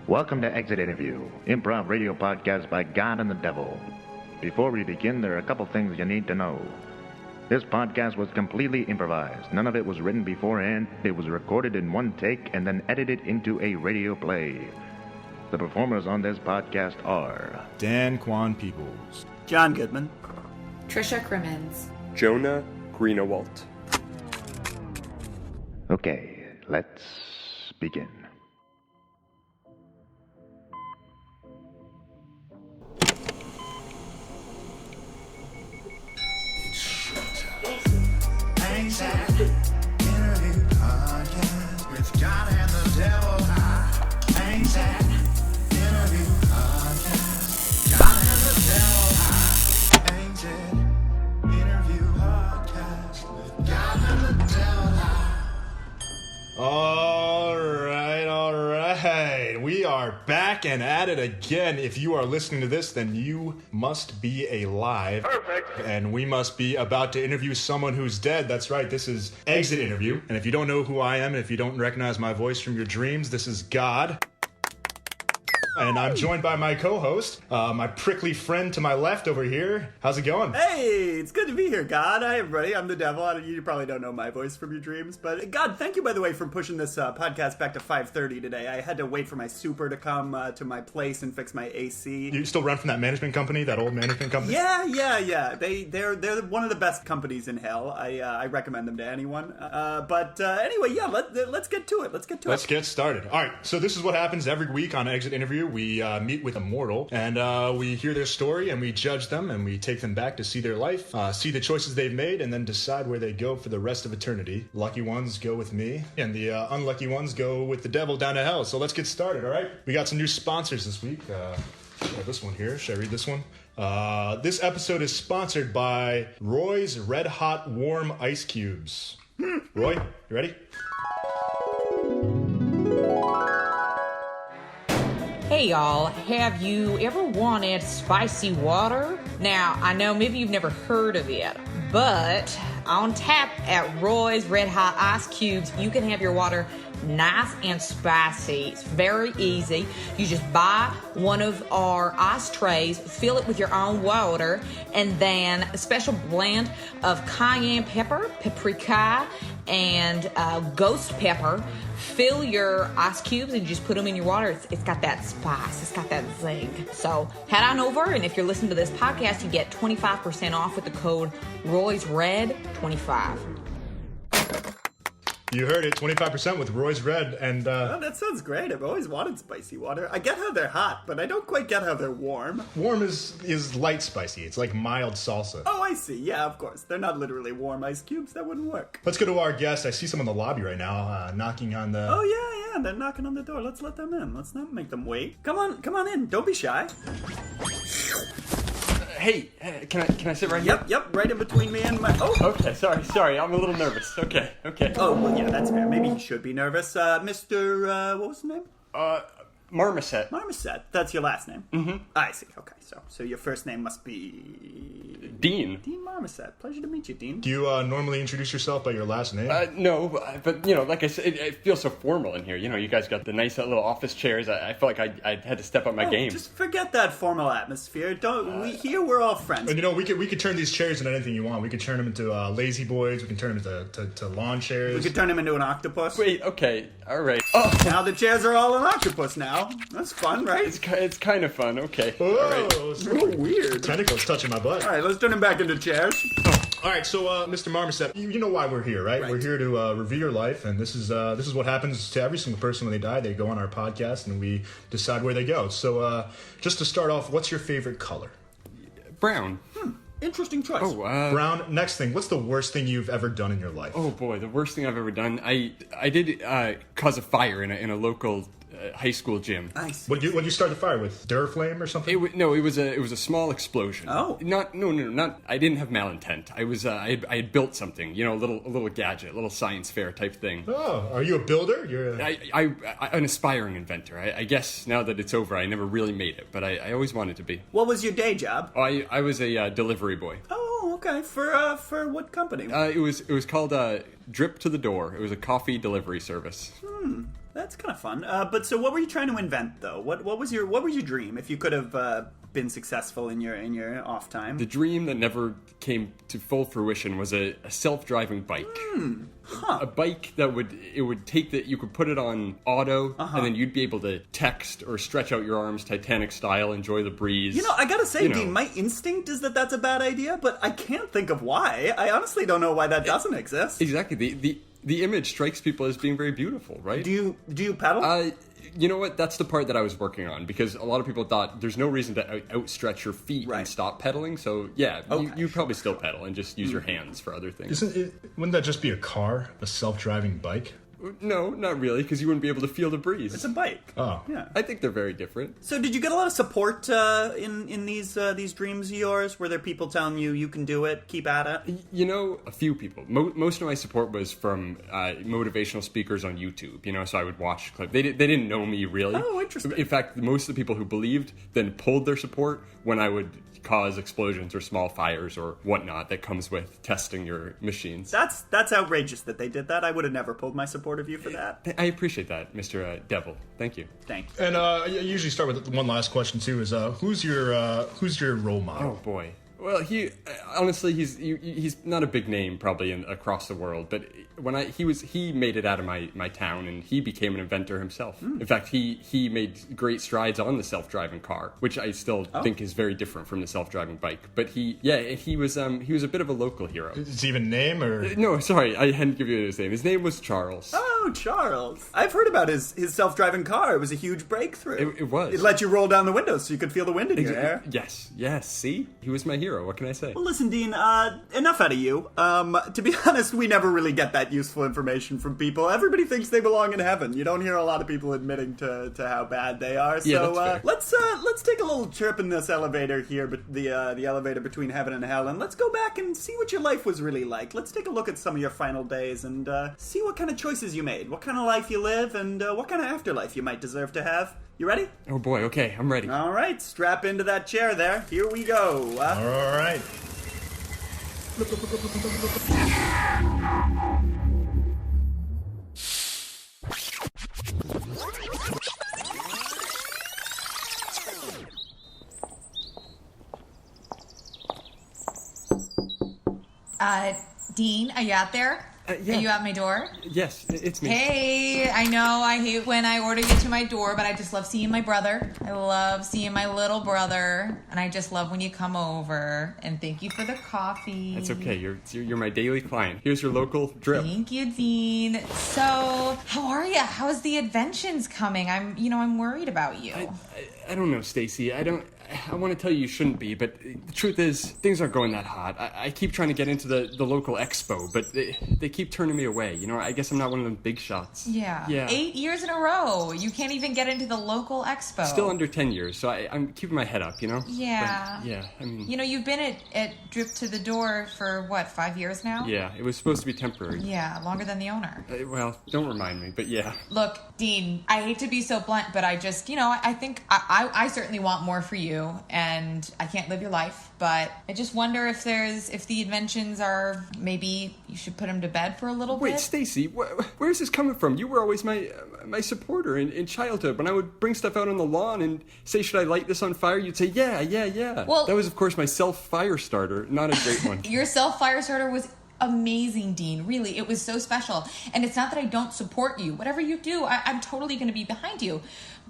Welcome to Exit Interview, improv radio podcast by God and the Devil. Before we begin, there are a couple things you need to know. This podcast was completely improvised. None of it was written beforehand. It was recorded in one take and then edited into a radio play. The performers on this podcast are KUAN Peoples, John Goodman, Trisha Crimmins, Jonah Greenawalt. Okay, let's begin. Interview podcast with God and the Devil. Ain't that interview podcast? God and the Devil. Ain't it interview podcast with God and the Devil. All right. We are back and at it again. If you are listening to this, then you must be alive. Perfect. And we must be about to interview someone who's dead. That's right. This is Exit Interview. And if you don't know who I am, and if you don't recognize my voice from your dreams, this is God. And I'm joined by my co-host, my prickly friend to my left over here. How's it going? Hey, it's good to be here, God. Hi, everybody. I'm the Devil. You probably don't know my voice from your dreams, but God, thank you, by the way, for pushing this podcast back to 5:30 today. I had to wait for my super to come to my place and fix my AC. You still run from that management company, that old management company? Yeah. They're one of the best companies in hell. I recommend them to anyone. But anyway, yeah, let's get to it. Let's get started. All right, so this is what happens every week on Exit Interview. We meet with a mortal, and we hear their story, and we judge them, and we take them back to see their life, see the choices they've made, and then decide where they go for the rest of eternity. Lucky ones go with me, and the unlucky ones go with the devil down to hell. So let's get started, all right? We got some new sponsors this week. This one here. Should I read this one? This episode is sponsored by Roy's Red Hot Warm Ice Cubes. Roy, you ready? Hey y'all, have you ever wanted spicy water? Now, I know maybe you've never heard of it, but on tap at Roy's Red Hot Ice Cubes, you can have your water nice and spicy. It's very easy. You just buy one of our ice trays, fill it with your own water, and then a special blend of cayenne pepper, paprika, and ghost pepper. Fill your ice cubes and just put them in your water. It's got that spice. It's got that zing. So head on over, and if you're listening to this podcast, you get 25% off with the code ROYSRED25. You heard it, 25% with Roy's Red, and Oh, that sounds great. I've always wanted spicy water. I get how they're hot, but I don't quite get how they're warm. warm is light spicy. It's like mild salsa. Oh, I see. Yeah, of course. They're not literally warm ice cubes. That wouldn't work. Let's go to our guest. I see someone in the lobby right now, knocking on the... Oh, yeah. They're knocking on the door. Let's let them in. Let's not make them wait. Come on in. Don't be shy. Hey, can I sit right here? Yep. Right in between me and my... Oh, Okay, sorry. I'm a little nervous. Okay. Oh, well, yeah, that's fair. Maybe he should be nervous. Mr. What was his name? Marmoset. Marmoset. That's your last name? Mm-hmm. I see. Okay, so your first name must be... Dean. Dean Marmoset. Pleasure to meet you, Dean. Do you normally introduce yourself by your last name? No, but like I said, it feels so formal in here. You guys got the nice little office chairs. I felt like I had to step up my game. Just forget that formal atmosphere. We're all friends. And we could turn these chairs into anything you want. We could turn them into lazy boys. We can turn them into lawn chairs. We could turn him into an octopus. Wait, okay, all right. Oh, Now the chairs are all an octopus now. That's fun, right? it's kind of fun. Okay. Oh, All right. it's Oh, weird. tentacles touching my butt. All right, let's turn him back into chairs. All right, so Mr. Marmoset, you know why we're here, right? Right. We're here to review your life, and this is what happens to every single person when they die. They go on our podcast, and we decide where they go. So, just to start off, what's your favorite color? Brown. Interesting choice. Oh, Brown. Next thing, what's the worst thing you've ever done in your life? Oh boy, the worst thing I've ever done. I did cause a fire in a local high school gym. I see. What'd you start the fire with? Duraflame or something? It was a small explosion. Oh. Not I didn't have malintent. I had built something, a little gadget, a little science fair type thing. Oh, are you a builder? You're an aspiring inventor. I guess now that it's over, I never really made it, but I always wanted to be. What was your day job? I was a delivery boy. Oh, okay. For what company? It was called Drip to the Door. It was a coffee delivery service. That's kind of fun. But so what were you trying to invent, though? What was your dream, if you could have been successful in your off time? The dream that never came to full fruition was a self-driving bike. A bike that would you could put it on auto, and then you'd be able to text or stretch out your arms Titanic style, enjoy the breeze. You know, I gotta say, Dean, my instinct is that that's a bad idea, but I can't think of why. I honestly don't know why that doesn't exist. Exactly. The image strikes people as being very beautiful, right? Do you pedal? You know what? That's the part that I was working on, because a lot of people thought there's no reason to outstretch your feet and stop pedaling. So yeah, you probably still pedal and just use your hands for other things. Wouldn't that just be a car, a self-driving bike? No, not really, because you wouldn't be able to feel the breeze. It's a bike. Oh, yeah. I think they're very different. So, did you get a lot of support in these dreams of yours? Were there people telling you can do it, keep at it? You know, a few people. Most of my support was from motivational speakers on YouTube. You know, so I would watch clips. They didn't know me really. Oh, interesting. In fact, most of the people who believed then pulled their support when I would cause explosions or small fires or whatnot that comes with testing your machines. That's outrageous that they did that. I would have never pulled my support of you for that. I appreciate that, Mr. Devil. Thank you. Thank you. And I usually start with one last question too: is who's your role model? Oh boy. Well, honestly, he's not a big name probably across the world, but when he made it out of my town, and he became an inventor himself. In fact, he made great strides on the self-driving car, which I still think is very different from the self-driving bike. But he was a bit of a local hero. Is he even name or? No, sorry, I hadn't given you his name. His name was Charles. Oh, Charles. I've heard about his self-driving car. It was a huge breakthrough. It was. It let you roll down the windows so you could feel the wind in your hair. Yes. See? He was my hero. What can I say? Well, listen, Dean, enough out of you. To be honest, we never really get that useful information from people. Everybody thinks they belong in heaven. You don't hear a lot of people admitting to how bad they are. So yeah, that's fair. let's take a little trip in this elevator here, but the elevator between heaven and hell, and let's go back and see what your life was really like. Let's take a look at some of your final days and see what kind of choices you made, what kind of life you live, and what kind of afterlife you might deserve to have. You ready? Oh boy, okay, I'm ready. All right, strap into that chair there. Here we go. All right. Dean, are you out there? Yeah. Are you at my door? Yes, it's me. Hey, I know I hate when I order you to my door, but I just love seeing my brother. I love seeing my little brother, and I just love when you come over. And thank you for the coffee. That's okay. You're my daily client. Here's your local drip. Thank you, Dean. So, how are you? How's the inventions coming? I'm worried about you. I don't know, Stacy. I want to tell you shouldn't be, but the truth is, things aren't going that hot. I keep trying to get into the local expo, but they keep turning me away. You know, I guess I'm not one of them big shots. Yeah. 8 years in a row. You can't even get into the local expo. Still under 10 years, so I'm keeping my head up, you know? Yeah. But, yeah, I mean... You know, you've been at Drip to the Door for, 5 years now? Yeah, it was supposed to be temporary. Yeah, longer than the owner. Well, don't remind me, but yeah. Look, Dean, I hate to be so blunt, but I just, I think I certainly want more for you, and I can't live your life, but I just wonder if the inventions are, maybe you should put them to bed for a little bit. Wait, Stacy, where's this coming from? You were always my supporter in childhood. When I would bring stuff out on the lawn and say, should I light this on fire? You'd say, yeah. Well, that was, of course, my self-fire starter, not a great one. Your self-fire starter was amazing, Dean. Really, it was so special. And it's not that I don't support you. Whatever you do, I'm totally going to be behind you.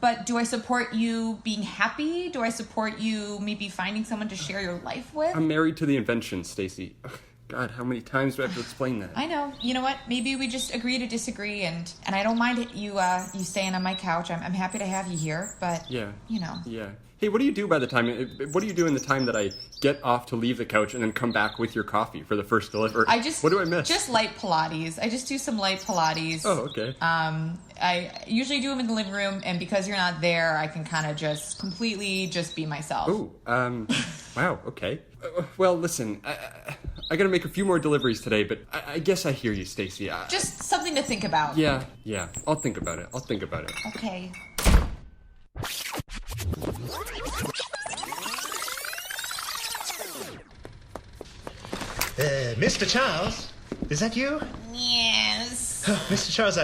But do I support you being happy? Do I support you maybe finding someone to share your life with? I'm married to the invention, Stacy. God, how many times do I have to explain that? I know. You know what? Maybe we just agree to disagree, and I don't mind you staying on my couch. I'm happy to have you here, but yeah, Yeah. Hey, what do you do in the time that I get off to leave the couch and then come back with your coffee for the first delivery? What do I miss? Just light Pilates. I just do some light Pilates. Oh, okay. I usually do them in the living room, and because you're not there, I can kind of just completely just be myself. Oh, wow, okay. Well, listen, I gotta make a few more deliveries today, but I guess I hear you, Stacy. Just something to think about. Yeah, I'll think about it. Okay. Mr. Charles, is that you? Yes. Mr. Charles,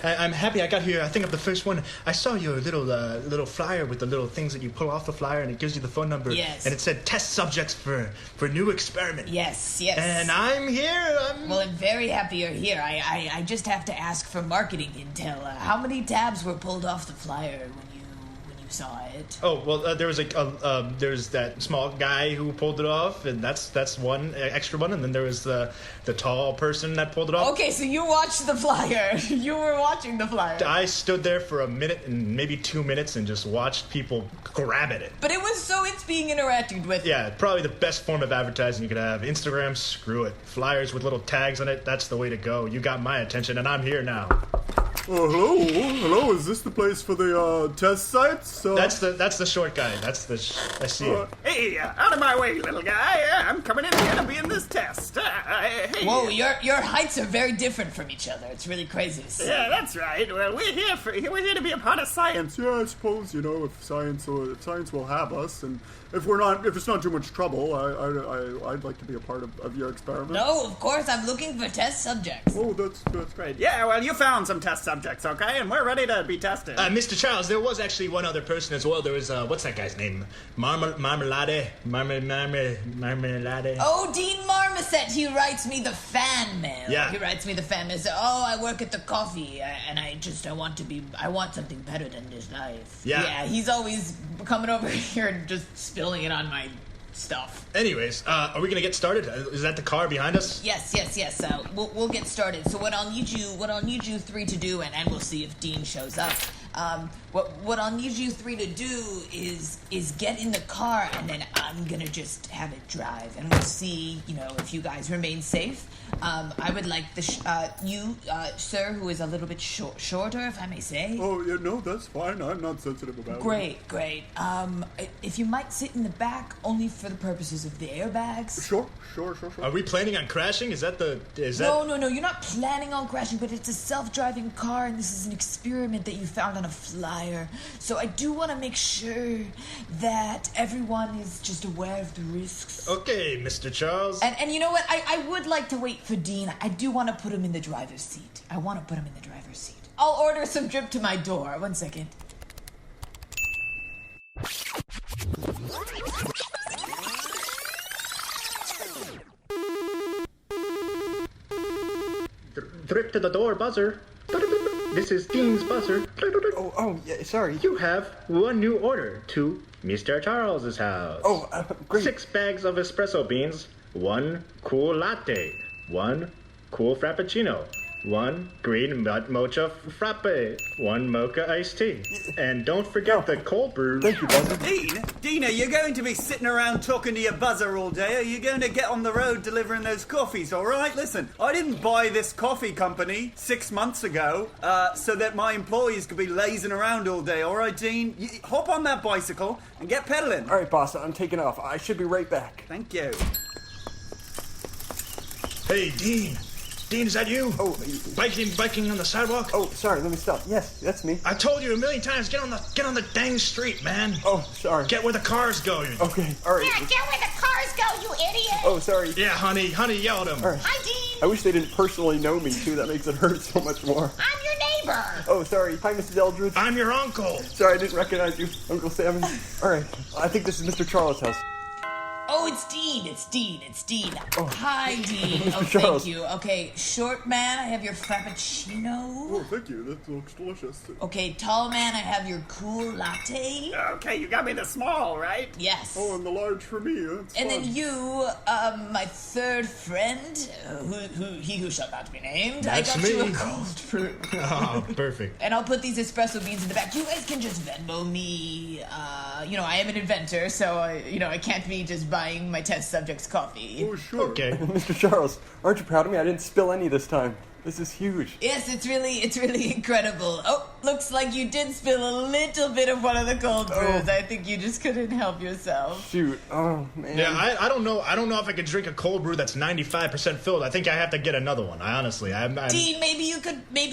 I'm happy I got here. I think I'm the first one. I saw your little flyer with the little things that you pull off the flyer, and it gives you the phone number. Yes. And it said test subjects for new experiment. Yes. And I'm here. Well, I'm very happy you're here. I just have to ask for marketing intel. How many tabs were pulled off the flyer when you saw it? Oh, well, there was there's that small guy who pulled it off, and that's one extra one, and then there was the tall person that pulled it off. Okay, so you watched the flyer. You were watching the flyer. I stood there for a minute and maybe 2 minutes and just watched people grab at it. But it's being interacted with. Yeah, probably the best form of advertising you could have. Instagram, screw it. Flyers with little tags on it, that's the way to go. You got my attention, and I'm here now. Hello, is this the place for the test sites? That's the short guy. I see him. Hey, out of my way, little guy. I'm coming in here to be in this test. Hey. Whoa, your heights are very different from each other. It's really crazy to see. Yeah, that's right. Well, we're here to be a part of science. Yeah, I suppose, if science will have us, and if it's not too much trouble, I'd like to be a part of your experiment. No, of course, I'm looking for test subjects. Oh, that's great. Yeah, well, you found some test subjects, okay? And we're ready to be tested. Mr. Charles, there was actually one other person as well. There was, what's that guy's name? Marmalade. Oh, Dean Marmoset. He writes me the fan mail. Yeah. He writes me the fan mail. Says, I work at the coffee, and I want something better than this life. Yeah. Yeah, he's always coming over here and just spilling it on my stuff. Anyways, are we gonna get started? Is that the car behind us? Yes. We'll get started. So what I'll need you three to do, and we'll see if Dean shows up. What I'll need you three to do is get in the car, and then I'm gonna just have it drive, and we'll see, if you guys remain safe. I would like you, sir, who is a little bit shorter, if I may say. Oh, yeah, no, that's fine. I'm not sensitive about it. Great. If you might sit in the back, only for the purposes of the airbags. Sure. Are we planning on crashing? No, you're not planning on crashing, but it's a self-driving car, and this is an experiment that you found on a flyer. So I do want to make sure that everyone is just aware of the risks. Okay, Mr. Charles. And you know what? I would like to wait for Dean. I do want to put him in the driver's seat. I'll order some drip to my door. 1 second. Drip to the door buzzer. This is Dean's buzzer. Yeah, sorry. You have one new order to Mr. Charles's house. Great. 6 bags of espresso beans, 1 cool latte, 1 cool frappuccino, 1 green mocha frappe, 1 mocha iced tea. And don't forget the cold brew. Thank you, buzzer. Dean, are you going to be sitting around talking to your buzzer all day? Are you going to get on the road delivering those coffees, all right? Listen, I didn't buy this coffee company 6 months ago so that my employees could be lazing around all day, all right, Dean? Hop on that bicycle and get pedaling. All right, boss, I'm taking off. I should be right back. Thank you. Hey, Dean. Dean, is that you? Oh, biking on the sidewalk? Oh, sorry, let me stop. Yes, that's me. I told you a million times, get on the dang street, man. Oh, sorry. Get where the cars go. Okay, all right. Yeah, get where the cars go, you idiot! Oh, sorry. Yeah, honey, yelled him. All right. Hi, Dean! I wish they didn't personally know me, too. That makes it hurt so much more. I'm your neighbor! Oh, sorry. Hi, Mrs. Eldridge. I'm your uncle. Sorry, I didn't recognize you, Uncle Salmon. All right, I think this is Mr. Charles' house. Oh, it's Dean. Oh. Hi, Dean. Mr. Oh, Charles. thank you. Okay, short man, I have your frappuccino. Oh, thank you. That looks delicious. Okay, tall man, I have your cool latte. Okay, you got me the small, right? Yes. Oh, and the large for me. That's And fun. then you, my third friend, who shall not be named. That's I got you me. a cold brew. Oh, perfect. And I'll put these espresso beans in the back. You guys can just Venmo me. I am an inventor, so I can't be just buying my test subjects coffee. Oh, sure. Okay. Mr. Charles, aren't you proud of me? I didn't spill any this time. This is huge. Yes, it's really incredible. Oh, looks like you did spill a little bit of one of the cold brews. I think you just couldn't help yourself. Shoot. Oh, man. Yeah, I don't know if I could drink a cold brew that's 95% filled. I think I have to get another one. I'm Dean, maybe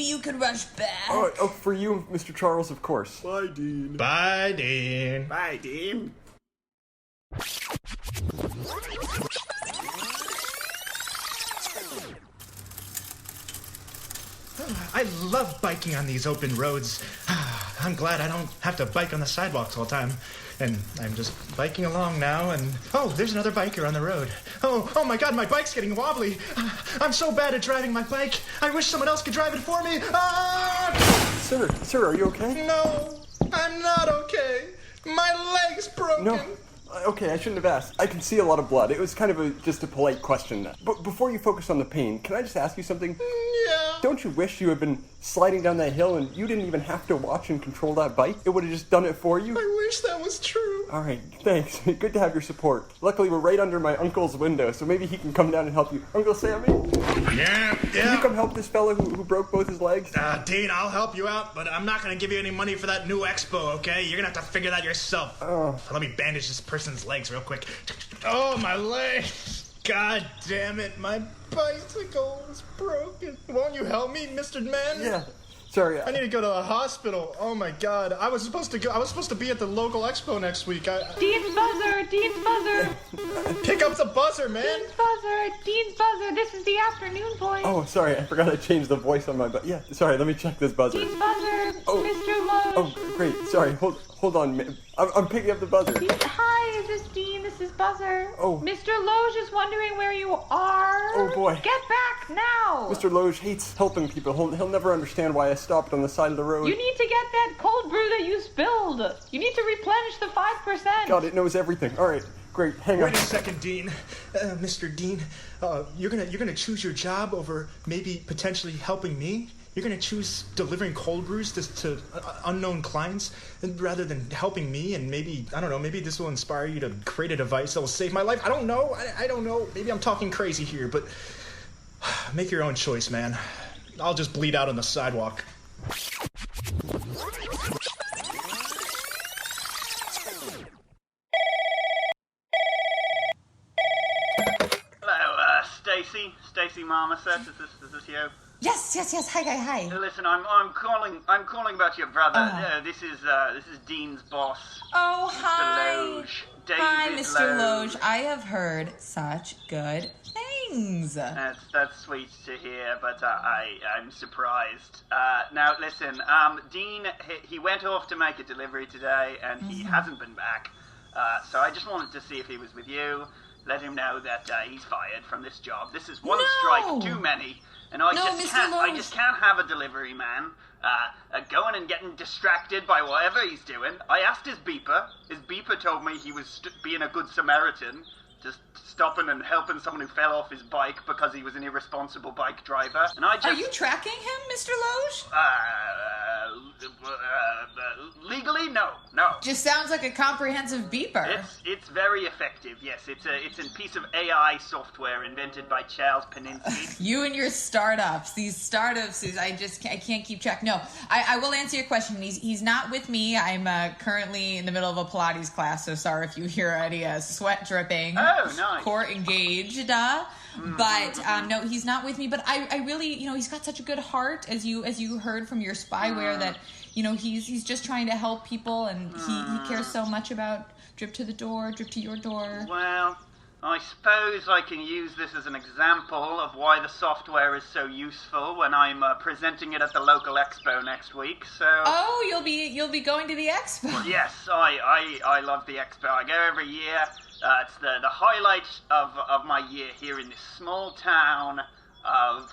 you could rush back. Oh, for you, Mr. Charles, of course. Bye, Dean. Bye, Dean. Bye, Dean. I love biking on these open roads. I'm glad I don't have to bike on the sidewalks all the time. And I'm just biking along now, and oh, there's another biker on the road. Oh my God, my bike's getting wobbly. I'm so bad at driving my bike. I wish someone else could drive it for me. Sir, are you okay? No, I'm not okay. My leg's broken. No. Okay, I shouldn't have asked. I can see a lot of blood. It was kind of just a polite question. But before you focus on the pain, can I just ask you something? Yeah. Don't you wish you had been sliding down that hill and you didn't even have to watch and control that bike? It would have just done it for you? I wish that was true. All right, thanks. Good to have your support. Luckily, we're right under my uncle's window, so maybe he can come down and help you. Uncle Sammy? Yeah. Can you come help this fella who broke both his legs? Dean, I'll help you out, but I'm not going to give you any money for that new expo, okay? You're going to have to figure that yourself. Oh. Let me bandage this person's legs real quick. Oh, my legs. God damn it, my bicycle is broken. Won't you help me, Mr. Man? Yeah. Sorry. I need to go to the hospital. Oh my God. I was supposed to be at the local expo next week. Dean's buzzer! Pick up the buzzer, man. Dean's buzzer, this is the afternoon voice. Oh, sorry, I forgot I changed the voice on my yeah, sorry, let me check this buzzer. Dean's buzzer, Mr. Loge. Oh, great, sorry, hold on. I'm picking up the buzzer. Hi, is this Dean? This is Buzzer. Oh. Mr. Loge is wondering where you are. Oh, boy. Get back now. Mr. Loge hates helping people. He'll never understand why I stopped on the side of the road. You need to get that cold brew that you spilled. You need to replenish the 5%. God, it knows everything. All right, great, hang on. Wait a second, Dean. Mr. Dean, you're gonna choose your job over maybe potentially helping me? You're gonna choose delivering cold brews to unknown clients rather than helping me, and maybe, I don't know, maybe this will inspire you to create a device that will save my life. I don't know. I don't know. Maybe I'm talking crazy here, but make your own choice, man. I'll just bleed out on the sidewalk. Hello, Stacy Marmoset. Is this you? Yes. Hi. Listen, I'm calling about your brother. This is Dean's boss. Oh, hi. Mr. Loge. David Hi, Mr. Loge. Loge. I have heard such good things. That's sweet to hear, but I'm surprised. Now, listen, Dean, he went off to make a delivery today, and he hasn't been back. So I just wanted to see if he was with you. Let him know that he's fired from this job. This is one strike too many, and I just can't have a delivery man going and getting distracted by whatever he's doing. I asked his beeper. His beeper told me he was being a good Samaritan, just stopping and helping someone who fell off his bike because he was an irresponsible bike driver. And I just... Are you tracking him, Mr. Loge? Legally, no. Just sounds like a comprehensive beeper. It's very effective. Yes, it's a piece of AI software invented by Charles Peninsky. You and your startups. These startups, I can't keep track. No, I will answer your question. He's not with me. I'm currently in the middle of a Pilates class, so sorry if you hear any sweat dripping. Oh, nice. Core engaged. But no, he's not with me. But I really, he's got such a good heart, as you heard from your spyware, that he's just trying to help people, and he cares so much about drip to your door. Well, I suppose I can use this as an example of why the software is so useful when I'm presenting it at the local expo next week. So. Oh, you'll be going to the expo. Yes, I love the expo. I go every year. It's the highlight of my year here in this small town of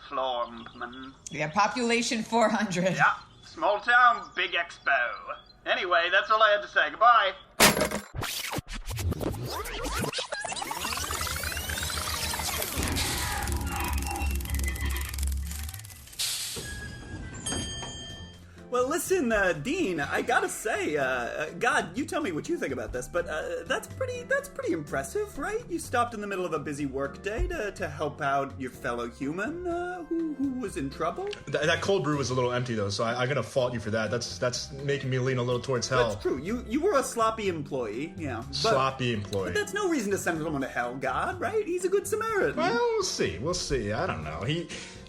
Florman. Yeah, population 400. Yeah, small town, big expo. Anyway, that's all I had to say. Goodbye. Well, listen, Dean, I gotta say, God, you tell me what you think about this, but that's pretty impressive, right? You stopped in the middle of a busy workday to help out your fellow human who was in trouble. That cold brew was a little empty, though, so I gotta fault you for that. That's making me lean a little towards hell. That's true. You were a sloppy employee, yeah. Sloppy employee. But that's no reason to send someone to hell, God, right? He's a good Samaritan. Well, we'll see. I don't know.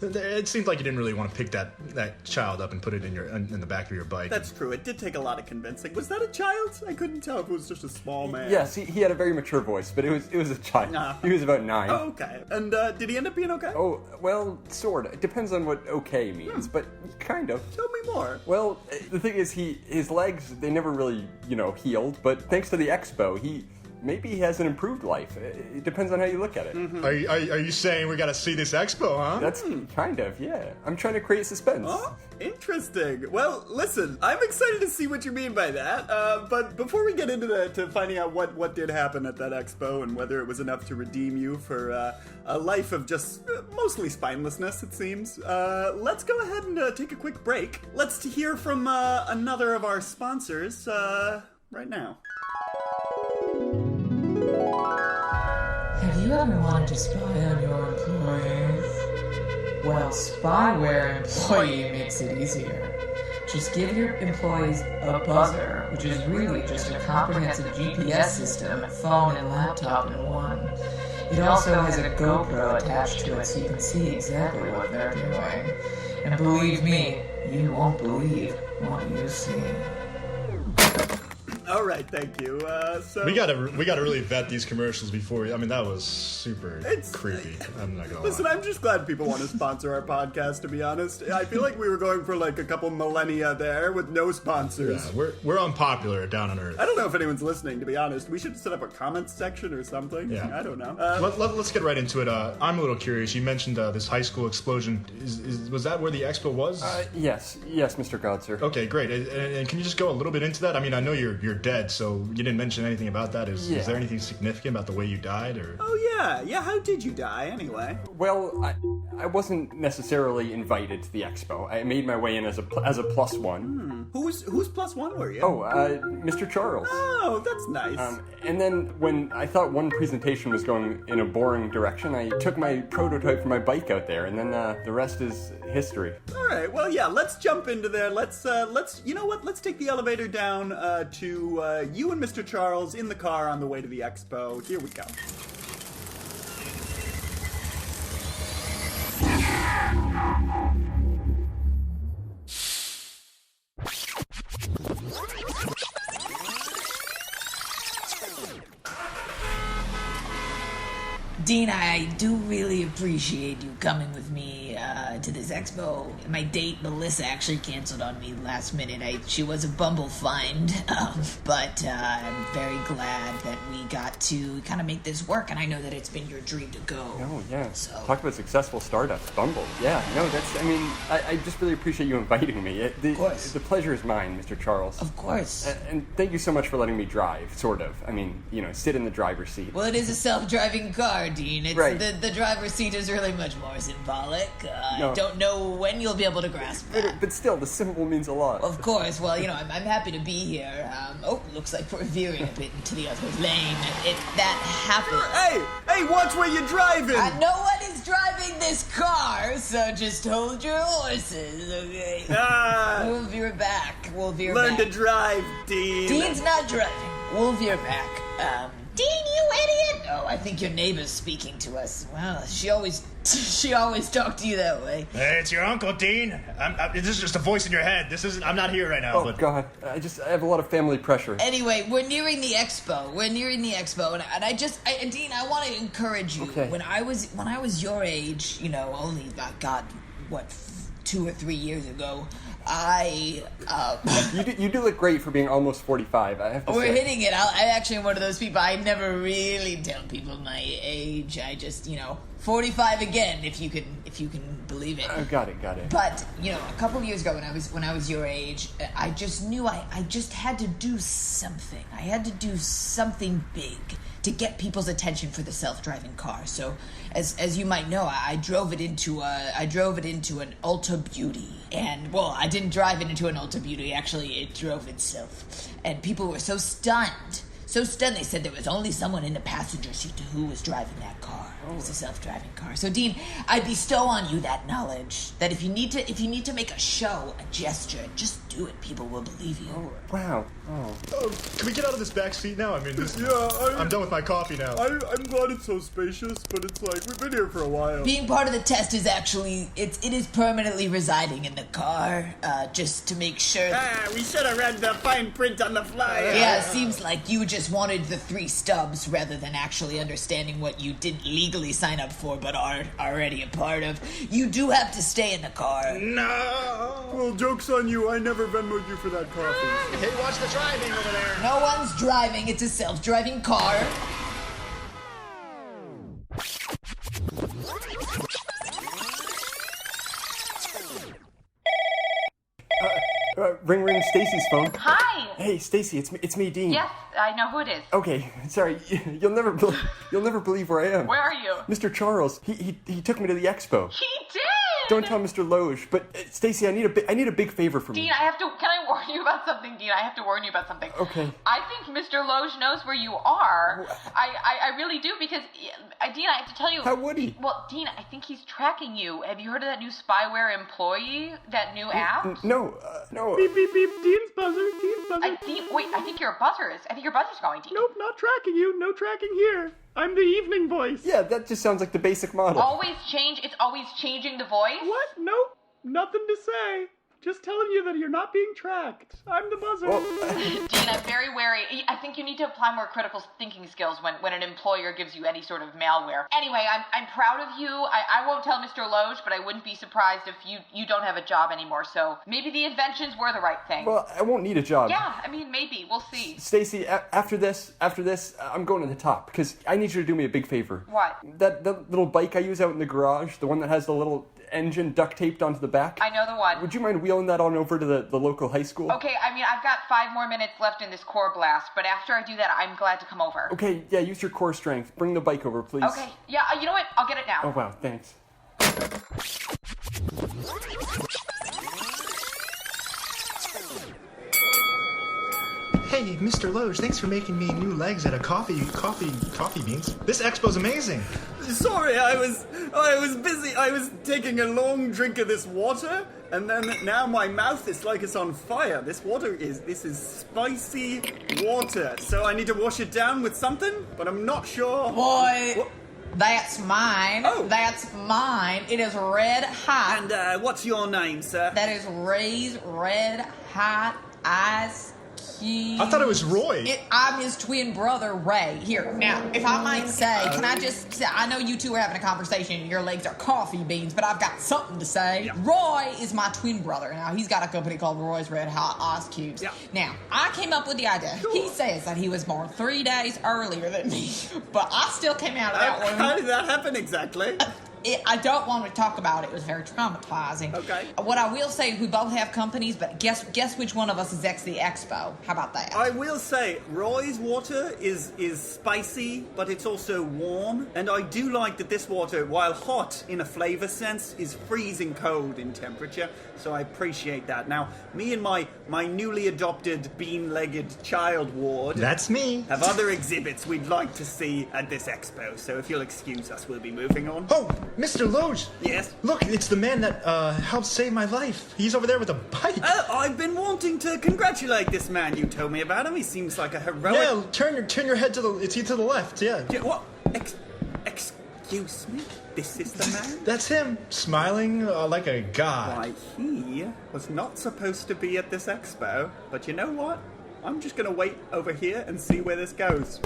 It seemed like you didn't really want to pick that child up and put it in the back of your bike. That's true. It did take a lot of convincing. Was that a child? I couldn't tell if it was just a small man. Yes, he had a very mature voice, but it was a child. He was about 9. Oh, okay. And did he end up being okay? Oh, well, sort of. It depends on what okay means, but kind of. Tell me more. Well, the thing is, his legs, they never really, healed, but thanks to the expo, maybe he has an improved life. It depends on how you look at it. Mm-hmm. Are you saying we gotta see this expo, huh? That's kind of, yeah. I'm trying to create suspense. Oh, interesting. Well, listen, I'm excited to see what you mean by that. But before we get into to finding out what did happen at that expo and whether it was enough to redeem you for a life of just mostly spinelessness, it seems, let's go ahead and take a quick break. Let's hear from another of our sponsors right now. Have you ever wanted to spy on your employees? Well, spyware employee makes it easier. Just give your employees a buzzer, which is really just a comprehensive GPS system, phone and laptop in one. It also has a GoPro attached to it so you can see exactly what they're doing. And believe me, you won't believe what you see. All right, thank you. So we gotta really vet these commercials before. I mean, that was super creepy. I'm not gonna listen, lie. I'm just glad people want to sponsor our podcast. To be honest, I feel like we were going for like a couple millennia there with no sponsors. Yeah, we're unpopular down on Earth. I don't know if anyone's listening. To be honest, we should set up a comments section or something. Yeah, I don't know. Let's get right into it. I'm a little curious. You mentioned this high school explosion. Was that where the expo was? Yes, Mr. Godser. Okay, great. And can you just go a little bit into that? I mean, I know you're dead, so you didn't mention anything about that. Is there anything significant about the way you died, or? Oh yeah. How did you die anyway? Well, I wasn't necessarily invited to the expo. I made my way in as a plus one. Who's plus one were you? Oh, Mr. Charles. Oh, that's nice. And then when I thought one presentation was going in a boring direction, I took my prototype for my bike out there, and then the rest is history. All right. Well, yeah. Let's jump into there. Let's you know what? Let's take the elevator down to you and Mr. Charles in the car on the way to the expo. Here we go. Dean, I do really appreciate you coming with me to this expo. My date, Melissa, actually canceled on me last minute. She was a bumble find, but I'm very glad that we got to kind of make this work, and I know that it's been your dream to go. Oh, yeah. So. Talk about successful startups, Bumble. Yeah, no, I just really appreciate you inviting me. Of course. The pleasure is mine, Mr. Charles. Of course. And thank you so much for letting me drive, sort of. I mean, sit in the driver's seat. Well, it is a self-driving car, Dean. It's right. The driver's seat is really much more symbolic. I don't know when you'll be able to grasp that. But still, the symbol means a lot. Of course. Well, I'm happy to be here. Looks like we're veering a bit into the other lane. That happens. Hey, watch where you're driving. No one is driving this car, so just hold your horses, okay? We'll veer back. Learn to drive, Dean. Dean's not driving. We'll veer back. Dean, you idiot! Oh, I think your neighbor's speaking to us. Well, she always talked to you that way. Hey, it's your uncle, Dean. This is just a voice in your head. I'm not here right now. Oh, God. I have a lot of family pressure. Anyway, we're nearing the expo. And Dean, I want to encourage you. Okay. When I was your age, only, God, 2 or 3 years ago, You do look great for being almost 45, I have to say. We're hitting it. I actually am one of those people. I never really tell people my age. I just, 45 again, if you can believe it. Oh, got it. But, a couple of years ago when I was your age, I just knew I just had to do something. I had to do something big to get people's attention for the self-driving car. So, as you might know, I drove it into an Ulta Beauty. And, well, I didn't drive it into an Ulta Beauty. Actually, it drove itself. And people were so stunned So Stanley said there was only someone in the passenger seat who was driving that car. It was a self-driving car. So Dean, I bestow on you that knowledge that if you need to make a show, a gesture, just do it. People will believe you. Oh, wow. Oh. Oh, can we get out of this back seat now? I mean, I'm done with my coffee now. I'm glad it's so spacious, but it's like we've been here for a while. Being part of the test is actually it is permanently residing in the car, just to make sure. We should have read the fine print on the flyer. Yeah, it seems like you just wanted the 3 stubs rather than actually understanding what you didn't legally sign up for but are already a part of. You do have to stay in the car. No. Well, joke's on you. I never Venmoed you for that coffee. Hey, watch the driving over there. No one's driving. It's a self-driving car. Ring, Stacy's phone. Hi. Hey, Stacy, it's me, Dean. Yes, I know who it is. Okay, sorry, you'll never believe where I am. Where are you? Mr. Charles, he took me to the expo. He did. Don't tell Mr. Loge, but Stacy, I need a big favor from you. Dean, can I warn you about something, Dean? I have to warn you about something. Okay. I think Mr. Loge knows where you are. I really do, because, Dean, I have to tell you. How would he? Well, Dean, I think he's tracking you. Have you heard of that new spyware employee? That new app? No. Beep, beep, beep. Dean's buzzer. I think your buzzer's going, Dean. Nope, not tracking you. No tracking here. I'm the evening voice. Yeah, that just sounds like the basic model. It's always changing the voice? What? Nope. Nothing to say. Just telling you that you're not being tracked. I'm the buzzer. Dean, I'm very wary. I think you need to apply more critical thinking skills when an employer gives you any sort of malware. Anyway, I'm proud of you. I won't tell Mr. Loge, but I wouldn't be surprised if you don't have a job anymore. So maybe the inventions were the right thing. Well, I won't need a job. Yeah, I mean, maybe. We'll see. Stacy, after this, I'm going to the top, because I need you to do me a big favor. What? That little bike I use out in the garage, the one that has the little engine duct taped onto the back. I know the one. Would you mind wheeling that on over to the local high school? Okay, I mean, I've got 5 more minutes left in this core blast, but after I do that, I'm glad to come over. Okay, yeah, use your core strength. Bring the bike over, please. Okay, yeah, you know what? I'll get it now. Oh, wow, thanks. Hey, Mr. Loge, thanks for making me new legs out of coffee beans. This expo's amazing. Sorry, I was busy. I was taking a long drink of this water, and then now my mouth is like it's on fire. This is spicy water, so I need to wash it down with something, but I'm not sure. Boy, that's mine. Oh. That's mine. It is red hot. And what's your name, sir? That is Ray's red hot ice. I thought it was Roy. I'm his twin brother, Ray. Here, now, if I might say, can I just say, I know you two are having a conversation and your legs are coffee beans, but I've got something to say. Yeah. Roy is my twin brother. Now, he's got a company called Roy's Red Hot Ice Cubes. Yeah. Now, I came up with the idea. Sure. He says that he was born 3 days earlier than me, but I still came out of that one. How did that happen exactly? I don't want to talk about it. It was very traumatizing. Okay. What I will say, we both have companies, but guess which one of us is ex the expo? How about that? I will say, Roy's water is spicy, but it's also warm. And I do like that this water, while hot in a flavor sense, is freezing cold in temperature. So I appreciate that. Now, me and my newly adopted bean-legged child ward... That's me. ...have other exhibits we'd like to see at this expo. So if you'll excuse us, we'll be moving on. Oh, Mr. Loge. Yes? Look, it's the man that helped save my life. He's over there with a bike. I've been wanting to congratulate this man. You told me about him. He seems like a heroic... Yeah, turn your head to the left, yeah. What? Excuse me? This is the man? That's him, smiling like a god. Why, he was not supposed to be at this expo, but you know what? I'm just gonna wait over here and see where this goes.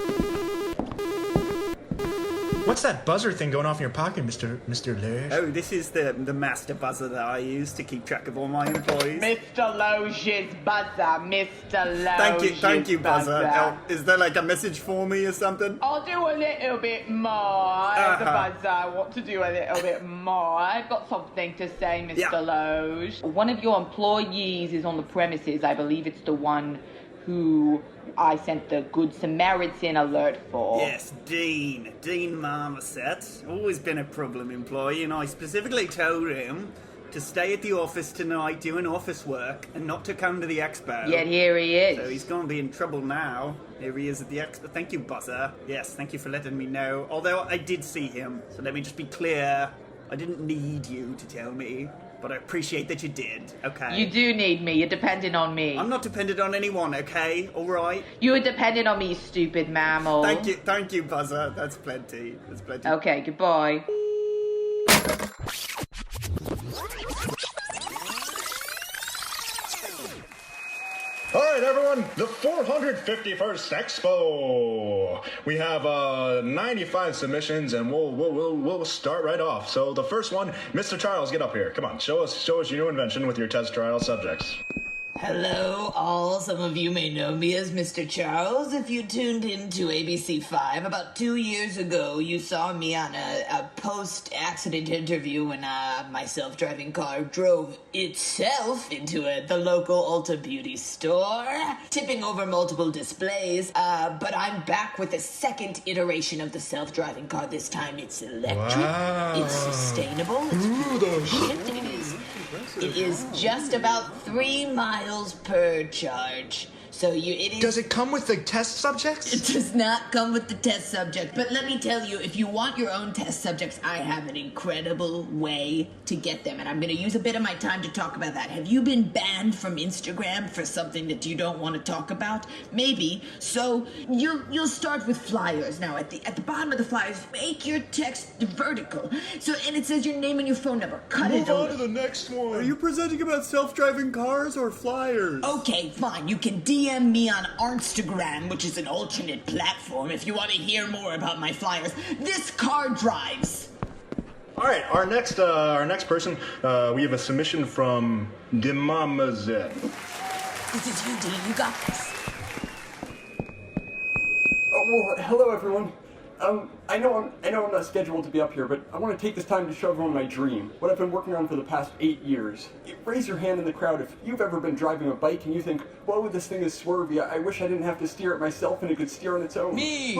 What's that buzzer thing going off in your pocket, Mr. Loge? Oh, this is the master buzzer that I use to keep track of all my employees. Mr. Loge's buzzer, Mr. Loge's Thank you, buzzer. Is there like a message for me or something? I'll do a little bit more as a buzzer. I want to do a little bit more. I've got something to say, Mr. Loge. One of your employees is on the premises. I believe it's the one who I sent the Good Samaritan alert for. Yes, Dean Marmoset. Always been a problem employee, and I specifically told him to stay at the office tonight doing office work and not to come to the expo. Yet here he is. So he's going to be in trouble now. Here he is at the expo. Thank you, Buzzer. Yes, thank you for letting me know. Although I did see him, so let me just be clear. I didn't need you to tell me, but I appreciate that you did, okay? You do need me. You're dependent on me. I'm not dependent on anyone, okay? All right? You're dependent on me, you stupid mammal. Thank you, Buzzer. That's plenty. Okay, goodbye. All right, everyone, the 451st Expo. We have 95 submissions, and we'll start right off. So the first one, Mr. Charles, get up here. Come on, show us your new invention with your test trial subjects. Hello, all. Some of you may know me as Mr. Charles. If you tuned into ABC5 about 2 years ago, you saw me on a post-accident interview when my self-driving car drove itself into the local Ulta Beauty store, tipping over multiple displays. But I'm back with a second iteration of the self-driving car. This time it's electric, it's sustainable, it's efficient, it is just about 3 miles per charge. So Does it come with the test subjects? It does not come with the test subject. But let me tell you, if you want your own test subjects, I have an incredible way to get them. And I'm going to use a bit of my time to talk about that. Have you been banned from Instagram for something that you don't want to talk about? Maybe. So you'll start with flyers. Now, at the bottom of the flyers, make your text vertical. And it says your name and your phone number. Cut it over. Move on to the next one. Are you presenting about self-driving cars or flyers? Okay, fine. You can DM me on Arnstagram, which is an alternate platform, if you want to hear more about my flyers. This car drives. All right, our next person, we have a submission from Marmoset. This is you, Dean. You got this. Oh, well, hello, everyone. I know I'm not scheduled to be up here, but I want to take this time to show everyone my dream, what I've been working on for the past 8 years. Raise your hand in the crowd if you've ever been driving a bike and you think, whoa, this thing is swervy, I wish I didn't have to steer it myself and it could steer on its own. Me!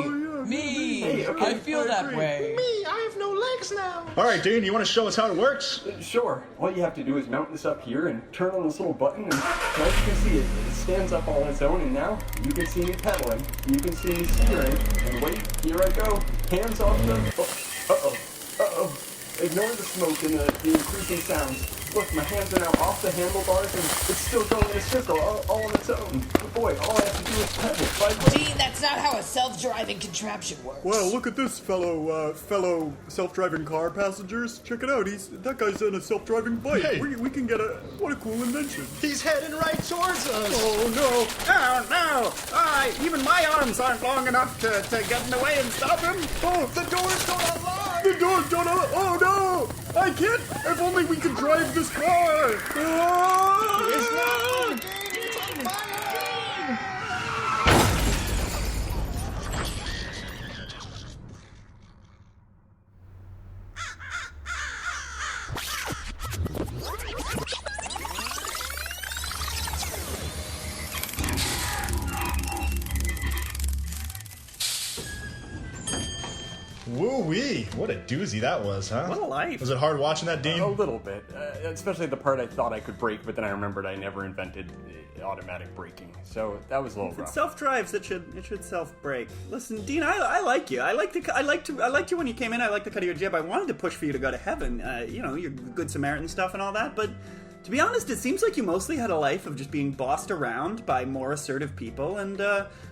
Hey, okay. I feel that way. Me, I have no legs now. All right, Dean, you want to show us how it works? Sure. All you have to do is mount this up here and turn on this little button, and as you can see, it stands up all on its own, and now you can see me pedaling, you can see me steering, and wait, here I go. Hands off the... Uh-oh. Ignore the smoke and the increasing sounds. Look, my hands are now off the handlebars and it's still going in a circle all on its own. But boy, all I have to do is pedal. Dean, that's not how a self-driving contraption works. Well, look at this fellow self-driving car passengers. Check it out. That guy's on a self-driving bike. Hey. We can get what a cool invention. He's heading right towards us. Oh no! Even my arms aren't long enough to get in the way and stop him. Oh, the doors don't unlock. The doors don't unlock. Oh no! I can't. If only we could drive this car. Oh! It's not working. It's on fire. Woo-wee. What a doozy that was, huh? What a life. Was it hard watching that, Dean? A little bit, especially the part I thought I could brake, but then I remembered I never invented automatic braking, so that was a little rough. It self-drives. It should self-brake. Listen, Dean, I like you. I liked you when you came in. I liked the cut of your jib. I wanted to push for you to go to heaven. Your Good Samaritan stuff and all that, but to be honest, it seems like you mostly had a life of just being bossed around by more assertive people and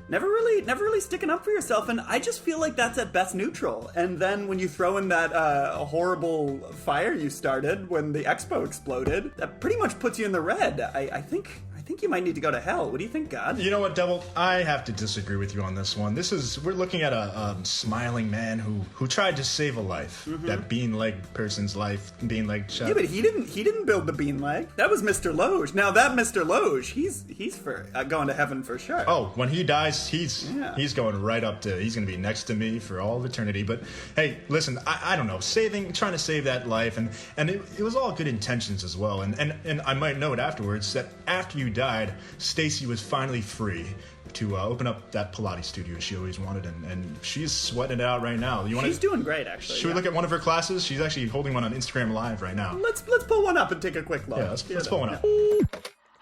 never really sticking up for yourself. And I just feel like that's at best neutral. And then when you throw in that horrible fire you started when the expo exploded, that pretty much puts you in the red. I think you might need to go to hell. What do you think, God? You know what, Devil? I have to disagree with you on this one. We're looking at a smiling man who tried to save a life. Mm-hmm. That bean-legged person's life, bean-legged chef. Yeah, but he didn't build the bean leg. That was Mr. Loge. Now that Mr. Loge, he's for going to heaven for sure. Oh, when he dies, he's going right up to. He's going to be next to me for all of eternity. But hey, listen, I don't know, trying to save that life, and it was all good intentions as well. And I might note afterwards that after you died, Stacy was finally free to open up that Pilates studio she always wanted, and she's sweating it out right now. She's doing great, actually. Should we look at one of her classes? She's actually holding one on Instagram Live right now. Let's pull one up and take a quick look. Yeah, let's pull one up.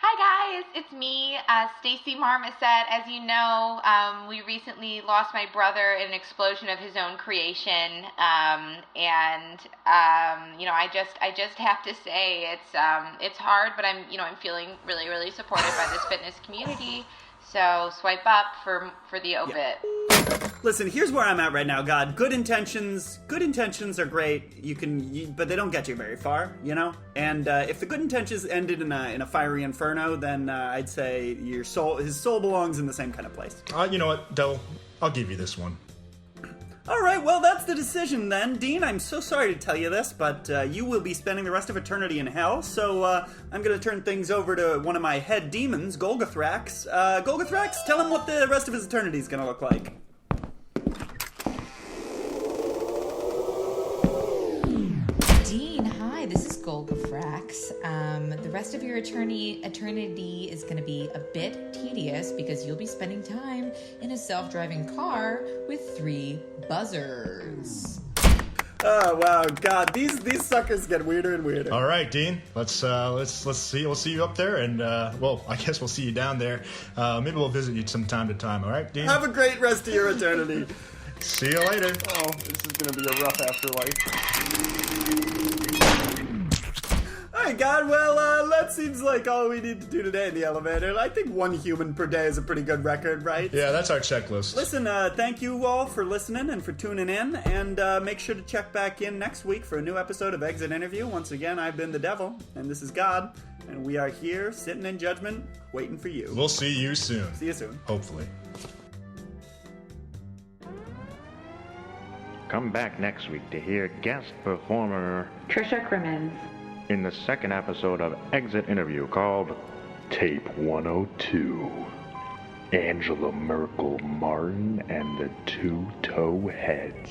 Hi guys, it's me, Stacy Marmoset. As you know, we recently lost my brother in an explosion of his own creation, and I just have to say it's hard, but I'm feeling really, really supported by this fitness community. So swipe up for the obit. Yeah. Listen, here's where I'm at right now, God. Good intentions are great. But they don't get you very far, And if the good intentions ended in a fiery inferno, then I'd say his soul belongs in the same kind of place. You know what, Del? I'll give you this one. All right, well, that's the decision then. Dean, I'm so sorry to tell you this, but you will be spending the rest of eternity in hell, so I'm going to turn things over to one of my head demons, Golgothrax. Golgothrax, tell him what the rest of his eternity is going to look like. Dean, hi, this is Golgothrax. The rest of your eternity is going to be a bit tedious because you'll be spending time in a self-driving car with 3 buzzers. Oh wow, God, these suckers get weirder and weirder. All right, Dean, let's see. We'll see you up there, and I guess we'll see you down there. Maybe we'll visit you from time to time. All right, Dean. Have a great rest of your eternity. See you later. Oh, this is gonna be a rough afterlife. Alright, God, well, that seems like all we need to do today in the elevator. I think 1 human per day is a pretty good record, right? Yeah, that's our checklist. Listen, thank you all for listening and for tuning in, and make sure to check back in next week for a new episode of Exit Interview. Once again, I've been the Devil, and this is God, and we are here, sitting in judgment, waiting for you. We'll see you soon. See you soon. Hopefully. Come back next week to hear guest performer Trisha Crimmins in the second episode of Exit Interview called Tape 102. Angela Merkel Martin and the 2 Toe Heads.